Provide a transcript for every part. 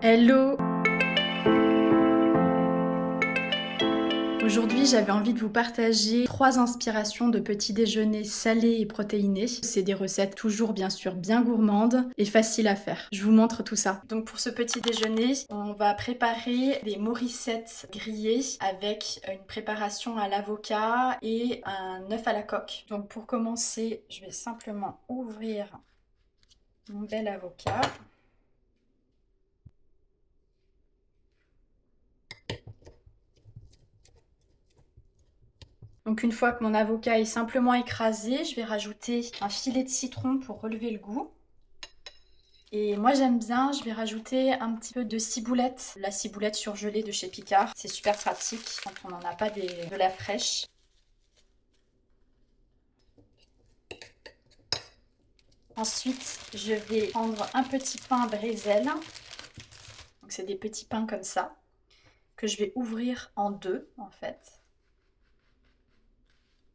Hello! Aujourd'hui, j'avais envie de vous partager 3 inspirations de petits déjeuners salés et protéinés. C'est des recettes toujours bien sûr bien gourmandes et faciles à faire. Je vous montre tout ça. Donc pour ce petit déjeuner, on va préparer des morissettes grillées avec une préparation à l'avocat et un œuf à la coque. Donc pour commencer, je vais simplement ouvrir mon bel avocat. Donc une fois que mon avocat est simplement écrasé, je vais rajouter un filet de citron pour relever le goût. Et moi j'aime bien, je vais rajouter un petit peu de ciboulette, la ciboulette surgelée de chez Picard. C'est super pratique quand on n'en a pas de la fraîche. Ensuite, je vais prendre un petit pain brézel. Donc c'est des petits pains comme ça, que je vais ouvrir en deux en fait.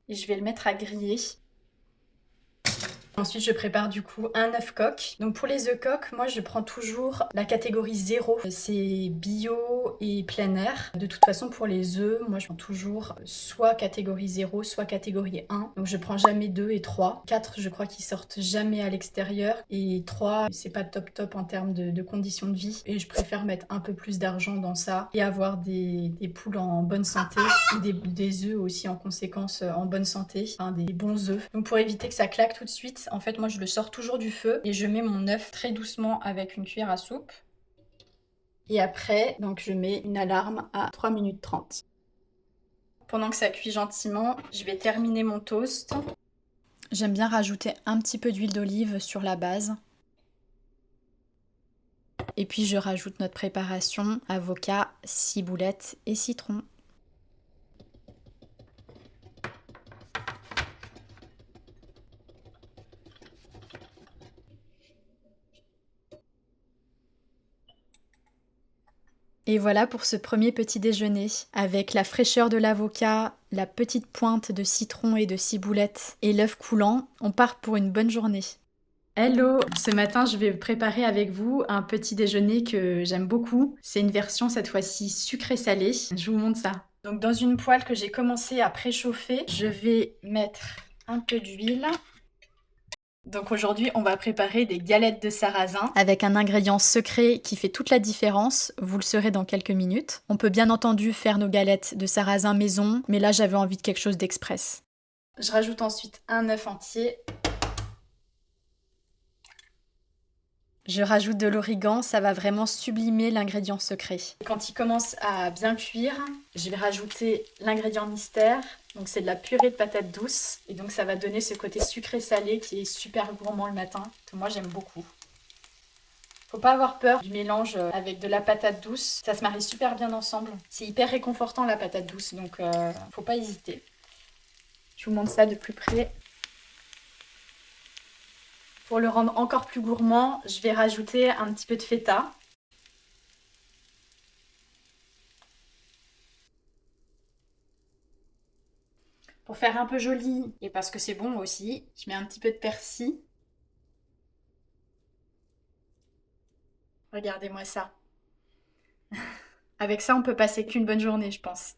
Et je vais le mettre à griller. Ensuite, je prépare du coup un œuf coq. Donc pour les œufs coq, moi je prends toujours la catégorie 0. C'est bio et plein air. De toute façon, pour les œufs, moi je prends toujours soit catégorie 0, soit catégorie 1. Donc je prends jamais 2 et 3. 4, je crois qu'ils sortent jamais à l'extérieur. Et 3, c'est pas top en termes de conditions de vie. Et je préfère mettre un peu plus d'argent dans ça et avoir des poules en bonne santé et des œufs aussi en conséquence en bonne santé. Enfin, des bons œufs. Donc pour éviter que ça claque tout de suite, en fait, moi, je le sors toujours du feu et je mets mon œuf très doucement avec une cuillère à soupe. Et après, donc, je mets une alarme à 3 minutes 30. Pendant que ça cuit gentiment, je vais terminer mon toast. J'aime bien rajouter un petit peu d'huile d'olive sur la base. Et puis, je rajoute notre préparation, avocat, ciboulette et citron. Et voilà pour ce premier petit déjeuner, avec la fraîcheur de l'avocat, la petite pointe de citron et de ciboulette et l'œuf coulant, on part pour une bonne journée. Hello! Ce matin, je vais préparer avec vous un petit déjeuner que j'aime beaucoup. C'est une version cette fois-ci sucré-salé. Je vous montre ça. Donc dans une poêle que j'ai commencé à préchauffer, je vais mettre un peu d'huile. Donc aujourd'hui, on va préparer des galettes de sarrasin avec un ingrédient secret qui fait toute la différence. Vous le saurez dans quelques minutes. On peut bien entendu faire nos galettes de sarrasin maison, mais là j'avais envie de quelque chose d'express. Je rajoute ensuite un œuf entier. Je rajoute de l'origan, ça va vraiment sublimer l'ingrédient secret. Quand il commence à bien cuire, je vais rajouter l'ingrédient mystère. Donc c'est de la purée de patates douces. Et donc ça va donner ce côté sucré-salé qui est super gourmand le matin, que moi j'aime beaucoup. Faut pas avoir peur du mélange avec de la patate douce. Ça se marie super bien ensemble. C'est hyper réconfortant la patate douce, donc faut pas hésiter. Je vous montre ça de plus près. Pour le rendre encore plus gourmand, je vais rajouter un petit peu de feta. Pour faire un peu joli, et parce que c'est bon aussi, je mets un petit peu de persil. Regardez-moi ça. Avec ça, on peut passer qu'une bonne journée, je pense.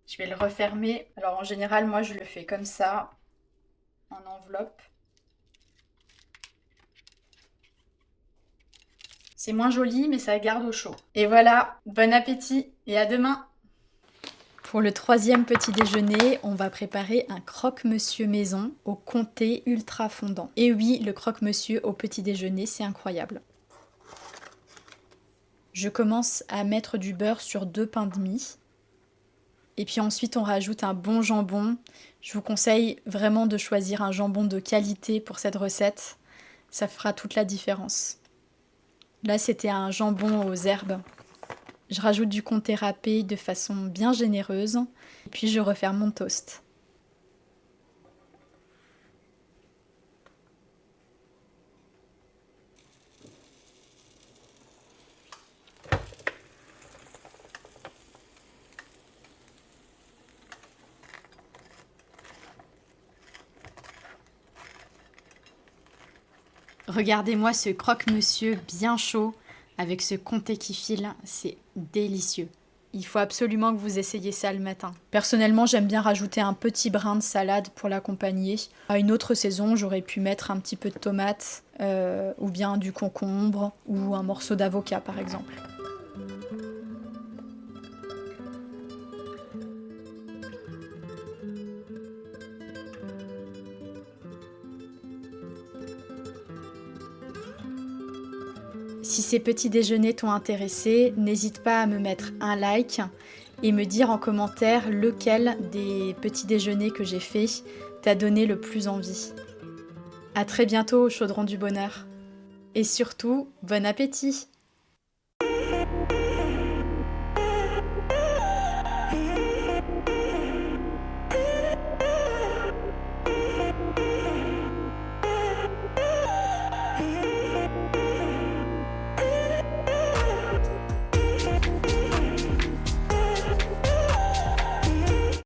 Je vais le refermer. Alors en général, moi, je le fais comme ça, en enveloppe. C'est moins joli, mais ça garde au chaud. Et voilà, bon appétit et à demain! Pour le troisième petit déjeuner, on va préparer un croque-monsieur maison au comté ultra fondant. Et oui, le croque-monsieur au petit déjeuner, c'est incroyable. Je commence à mettre du beurre sur 2 pains de mie. Et puis ensuite, on rajoute un bon jambon. Je vous conseille vraiment de choisir un jambon de qualité pour cette recette. Ça fera toute la différence. Là, c'était un jambon aux herbes. Je rajoute du comté râpé de façon bien généreuse. Et puis je referme mon toast. Regardez-moi ce croque-monsieur bien chaud. avec ce comté qui file, c'est délicieux. Il faut absolument que vous essayiez ça le matin. Personnellement, j'aime bien rajouter un petit brin de salade pour l'accompagner. À une autre saison, j'aurais pu mettre un petit peu de tomate, ou bien du concombre, ou un morceau d'avocat par exemple. Si ces petits déjeuners t'ont intéressé, n'hésite pas à me mettre un like et me dire en commentaire lequel des petits déjeuners que j'ai fait t'a donné le plus envie. À très bientôt au Chaudron du Bonheur. Et surtout, bon appétit!